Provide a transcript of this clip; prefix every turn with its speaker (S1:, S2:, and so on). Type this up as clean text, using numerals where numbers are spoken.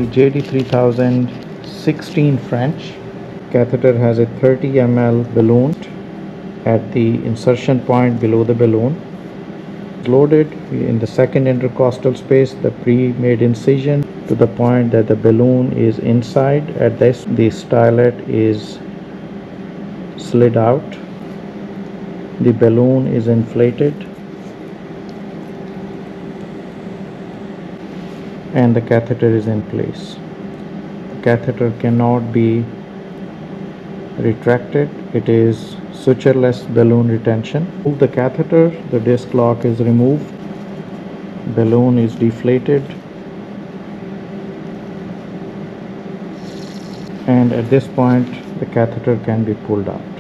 S1: the JD-3000 16 French. Catheter has a 30 ml balloon at the insertion point below the balloon. Loaded in the second intercostal space, the pre-made incision to the point that the balloon is inside. At this, the stylet is slid out. The balloon is inflated and the catheter is in place. The catheter cannot be retracted. It is sutureless balloon retention. Move the catheter, the disc lock is removed, balloon is deflated, and at this point the catheter can be pulled out.